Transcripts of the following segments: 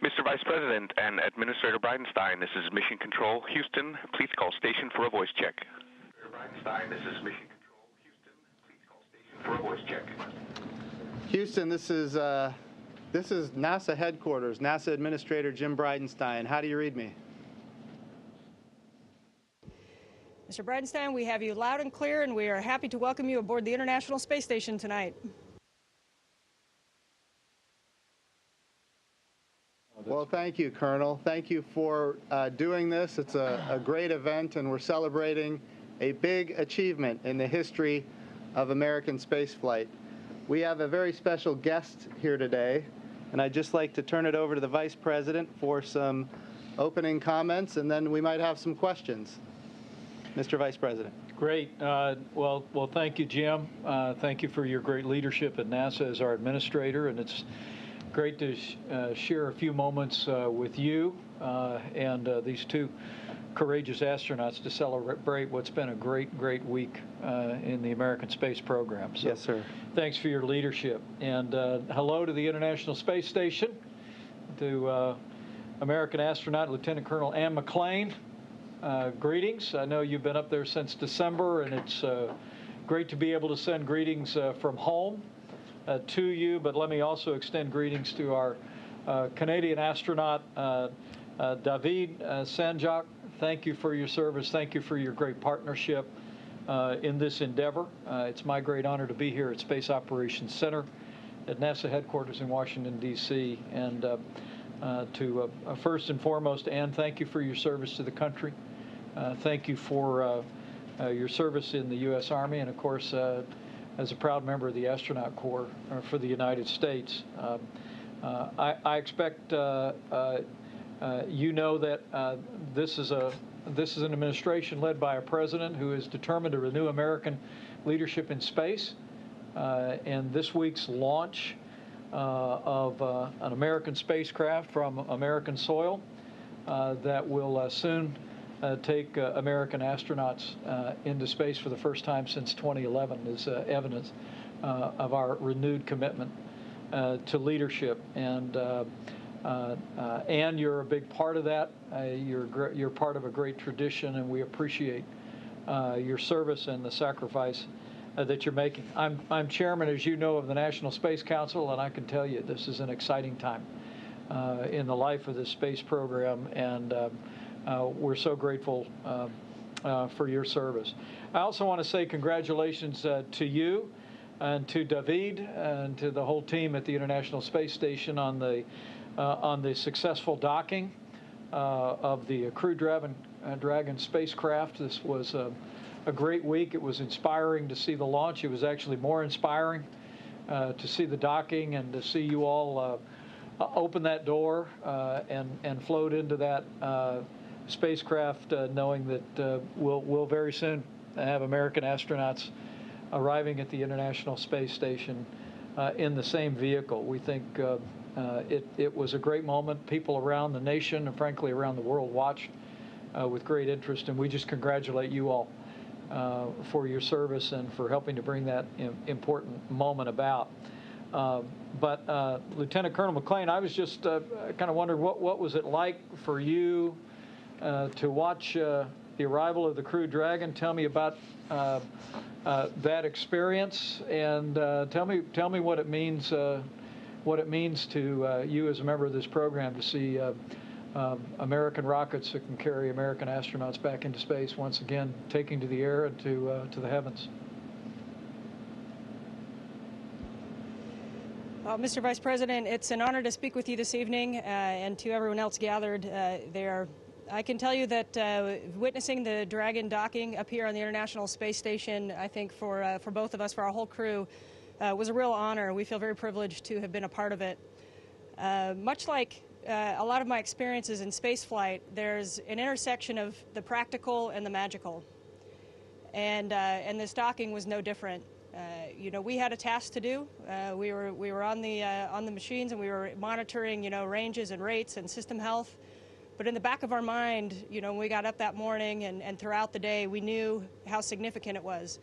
Mr. Vice President and Administrator Bridenstine, this is Mission Control, Houston. Please call station for a voice check. Bridenstine, this is Mission Control, Houston. Please call station for a voice check. Houston, this is NASA headquarters, NASA Administrator Jim Bridenstine. How do you read me? Mr. Bridenstine, we have you loud and clear, and we are happy to welcome you aboard the International Space Station tonight. Well, thank you, Colonel. Thank you for doing this. It's a great event, and we're celebrating a big achievement in the history of American spaceflight. We have a very special guest here today, and I'd just like to turn it over to the Vice President for some opening comments, and then we might have some questions. Mr. Vice President. Great. Well, thank you, Jim. Thank you for your great leadership at NASA as our administrator, and it's great to share a few moments with you and these two courageous astronauts to celebrate what's been a great week in the American space program. So yes, sir. Thanks for your leadership. And hello to the International Space Station, to American astronaut Lieutenant Colonel Ann McClain. Greetings. I know you've been up there since December, and it's great to be able to send greetings from home to you, but let me also extend greetings to our Canadian astronaut, David Sanjak. Thank you for your service. Thank you for your great partnership in this endeavor. It's my great honor to be here at Space Operations Center at NASA headquarters in Washington, D.C. And to first and foremost, Ann, thank you for your service to the country. Thank you for your service in the U.S. Army, and of course, as a proud member of the Astronaut Corps for the United States. I expect you know that this is an administration led by a president who is determined to renew American leadership in space. And this week's launch of an American spacecraft from American soil that will soon take American astronauts into space for the first time since 2011 is evidence of our renewed commitment to leadership. And Ann, you're a big part of that. You're part of a great tradition, and we appreciate your service and the sacrifice that you're making. I'm chairman, as you know, of the National Space Council, and I can tell you this is an exciting time in the life of this space program, and we're so grateful for your service. I also want to say congratulations to you and to David and to the whole team at the International Space Station on the successful docking of the Crew Dragon spacecraft. This was a great week. It was inspiring to see the launch. It was actually more inspiring to see the docking and to see you all open that door and float into that spacecraft, knowing that we'll very soon have American astronauts arriving at the International Space Station in the same vehicle. We think it was a great moment. People around the nation and frankly around the world watched with great interest, and we just congratulate you all for your service and for helping to bring that important moment about. But Lieutenant Colonel McClain, I was just kind of wondering what was it like for you to watch the arrival of the Crew Dragon? Tell me about that experience, and tell me what it means to you as a member of this program to see American rockets that can carry American astronauts back into space once again, taking to the air and to the heavens. Well, Mr. Vice President, it's an honor to speak with you this evening, and to everyone else gathered there. I can tell you that witnessing the Dragon docking up here on the International Space Station, I think for both of us, for our whole crew, was a real honor. We feel very privileged to have been a part of it. Much like a lot of my experiences in spaceflight, there's an intersection of the practical and the magical, and this docking was no different. You know, we had a task to do. We were on the machines, and we were monitoring, ranges and rates and system health. But in the back of our mind, when we got up that morning and throughout the day, we knew how significant it was.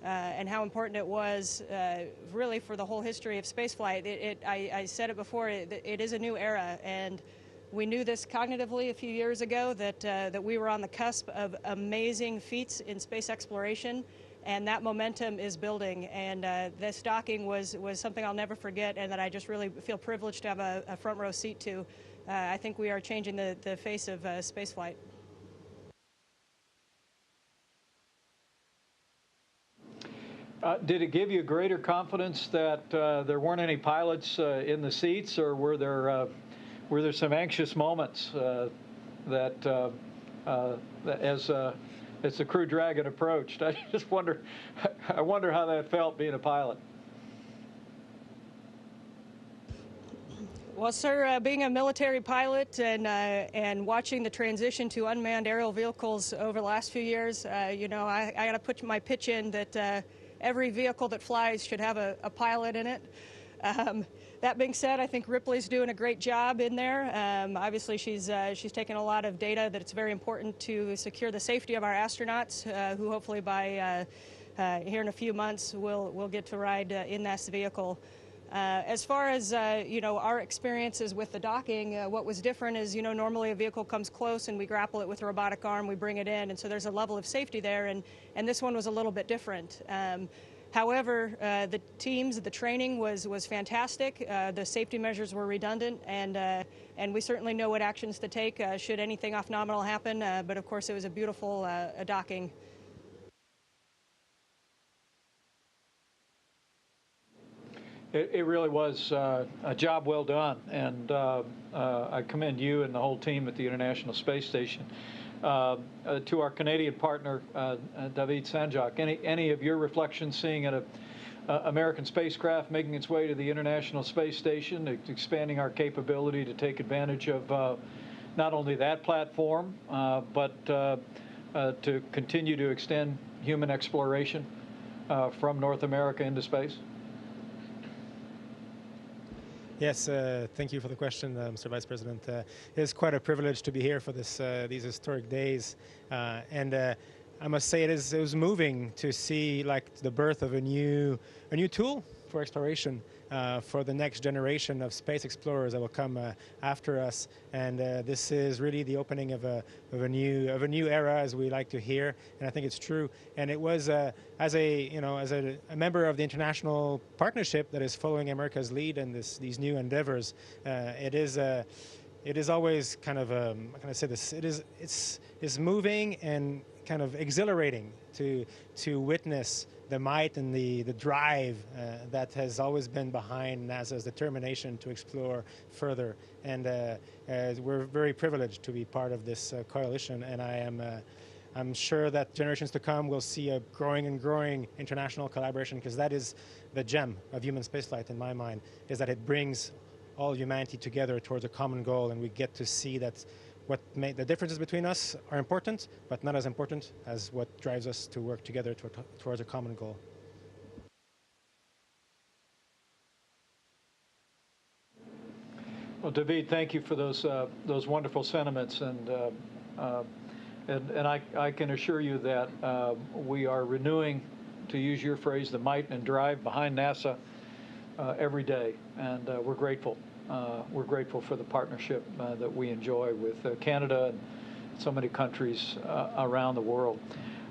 and how important it was really for the whole history of spaceflight. I said it before, it is a new era, and we knew this cognitively a few years ago that we were on the cusp of amazing feats in space exploration, and that momentum is building. And this docking was something I'll never forget, and that I just really feel privileged to have a front row seat to. I think we are changing the face of spaceflight. Did it give you greater confidence that there weren't any pilots in the seats, or were there some anxious moments that as the Crew Dragon approached? I just wonder how that felt being a pilot. Well, sir, being a military pilot and watching the transition to unmanned aerial vehicles over the last few years, you know, I got to put my pitch in that every vehicle that flies should have a pilot in it. That being said, I think Ripley's doing a great job in there. Obviously, she's taken a lot of data that it's very important to secure the safety of our astronauts, who hopefully by here in a few months will get to ride in this vehicle. As far as you know, our experiences with the docking, what was different is, you know, normally a vehicle comes close and we grapple it with a robotic arm, we bring it in, and so there's a level of safety there, and this one was a little bit different. However, the training was fantastic. The safety measures were redundant, and we certainly know what actions to take should anything off nominal happen. But of course, it was a beautiful docking. It really was a job well done, and I commend you and the whole team at the International Space Station. To our Canadian partner, David Sanjak, any of your reflections seeing an American spacecraft making its way to the International Space Station, expanding our capability to take advantage of not only that platform, but to continue to extend human exploration from North America into space? Yes, thank you for the question, Mr. Vice President. It is quite a privilege to be here for these historic days, and I must say it was moving to see like the birth of a new tool for exploration for the next generation of space explorers that will come after us. And this is really the opening of a new era, as we like to hear, and I think it's true. And it was as a member of the international partnership that is following America's lead in these new endeavors. It is always kind of how can I say this? It's moving and kind of exhilarating to witness the might and the drive that has always been behind NASA's determination to explore further. And we're very privileged to be part of this coalition, and I'm sure that generations to come will see a growing and growing international collaboration, because that is the gem of human spaceflight in my mind, is that it brings all humanity together towards a common goal, and we get to see that the differences between us are important, but not as important as what drives us to work together towards a common goal. Well, David, thank you for those wonderful sentiments, and I can assure you that we are renewing, to use your phrase, the might and drive behind NASA every day, and we're grateful. We're grateful for the partnership that we enjoy with Canada and so many countries around the world.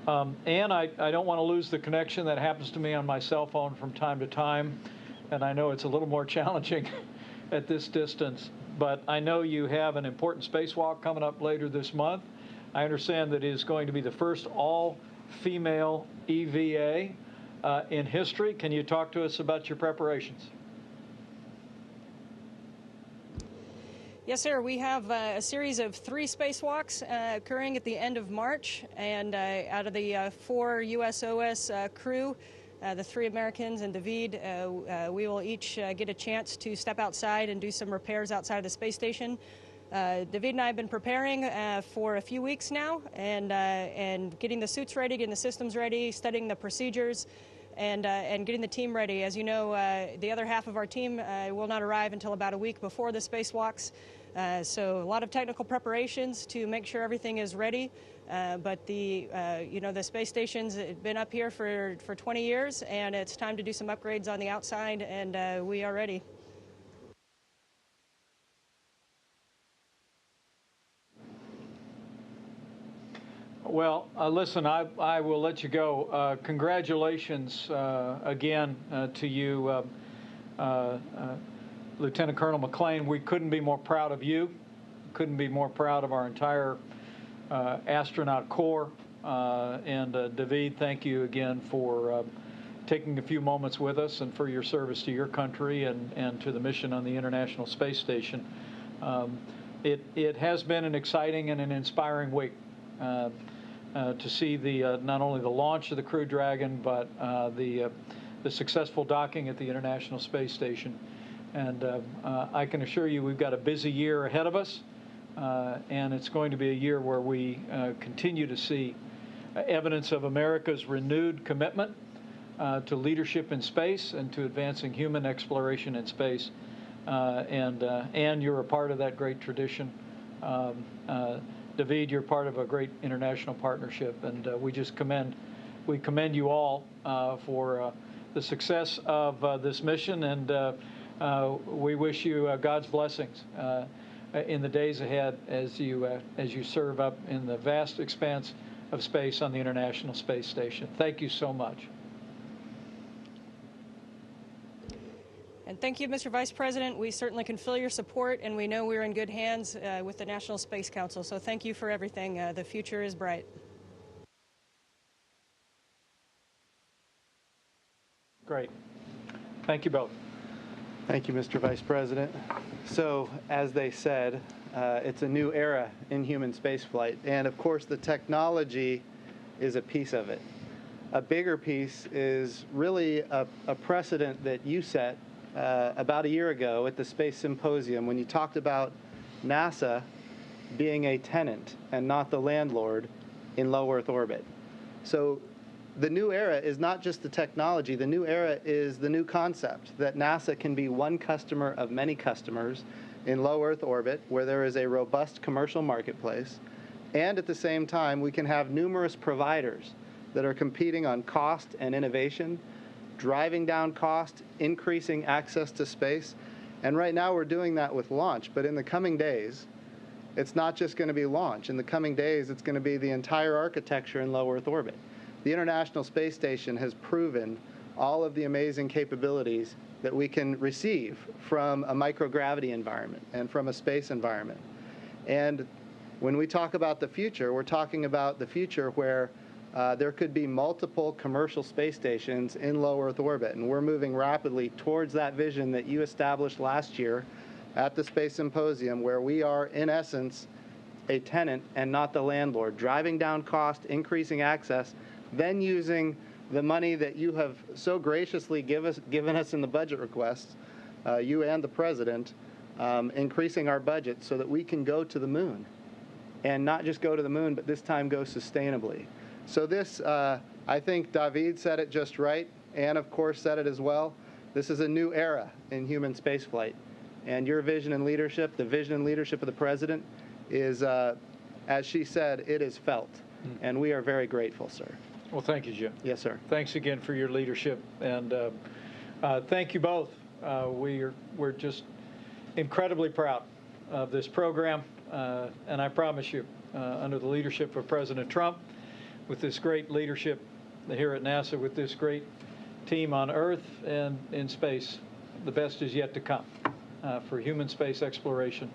And I don't want to lose the connection that happens to me on my cell phone from time to time, and I know it's a little more challenging at this distance, but I know you have an important spacewalk coming up later this month. I understand that it is going to be the first all-female EVA in history. Can you talk to us about your preparations? Yes, sir. We have a series of 3 spacewalks occurring at the end of March, and out of the 4 USOS crew, the 3 Americans and David, we will each get a chance to step outside and do some repairs outside of the space station. David and I have been preparing for a few weeks now, and getting the suits ready, getting the systems ready, studying the procedures, and getting the team ready. As you know, the other half of our team will not arrive until about a week before the spacewalks. So a lot of technical preparations to make sure everything is ready. But the space station's been up here for 20 years, and it's time to do some upgrades on the outside, and we are ready. Well, listen, I will let you go. Congratulations again to you, Lieutenant Colonel McClain. We couldn't be more proud of you. Couldn't be more proud of our entire astronaut corps. And David, thank you again for taking a few moments with us and for your service to your country and to the mission on the International Space Station. It has been an exciting and an inspiring week. To see the not only the launch of the Crew Dragon, but the successful docking at the International Space Station. And I can assure you we've got a busy year ahead of us, and it's going to be a year where we continue to see evidence of America's renewed commitment to leadership in space and to advancing human exploration in space. And you're a part of that great tradition. David, you're part of a great international partnership, and we commend you all for the success of this mission, and we wish you God's blessings in the days ahead as you serve up in the vast expanse of space on the International Space Station. Thank you so much. And thank you, Mr. Vice President. We certainly can feel your support, and we know we're in good hands with the National Space Council. So thank you for everything. The future is bright. Great. Thank you both. Thank you, Mr. Vice President. So, as they said, it's a new era in human spaceflight. And, of course, the technology is a piece of it. A bigger piece is really a precedent that you set about a year ago at the Space Symposium when you talked about NASA being a tenant and not the landlord in low Earth orbit. So the new era is not just the technology. The new era is the new concept that NASA can be one customer of many customers in low Earth orbit where there is a robust commercial marketplace. And at the same time, we can have numerous providers that are competing on cost and innovation, driving down cost, increasing access to space. And right now we're doing that with launch. But in the coming days, it's not just going to be launch. In the coming days, it's going to be the entire architecture in low Earth orbit. The International Space Station has proven all of the amazing capabilities that we can receive from a microgravity environment and from a space environment. And when we talk about the future, we're talking about the future where there could be multiple commercial space stations in low Earth orbit, and we're moving rapidly towards that vision that you established last year at the Space Symposium, where we are, in essence, a tenant and not the landlord, driving down cost, increasing access, then using the money that you have so graciously given us in the budget requests, you and the President, increasing our budget so that we can go to the moon. And not just go to the moon, but this time go sustainably. So this, I think David said it just right, and of course said it as well. This is a new era in human spaceflight. And your vision and leadership, the vision and leadership of the President is, as she said, it is felt. And we are very grateful, sir. Well, thank you, Jim. Yes, sir. Thanks again for your leadership, and thank you both. We're just incredibly proud of this program, and I promise you, under the leadership of President Trump, with this great leadership here at NASA, with this great team on Earth and in space, the best is yet to come for human space exploration,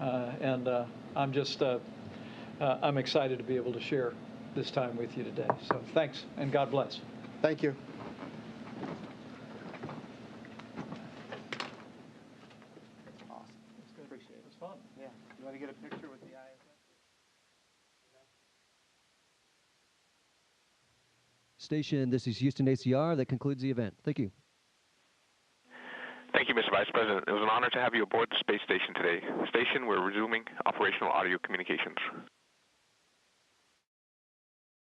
and I'm excited to be able to share this time with you today. So thanks, and God bless. Thank you. Awesome. That's good. Appreciate it. It's fun. Yeah. You want to get a picture with the ISS? Station, this is Houston ACR. That concludes the event. Thank you. Thank you, Mr. Vice President. It was an honor to have you aboard the space station today. Station, we're resuming operational audio communications.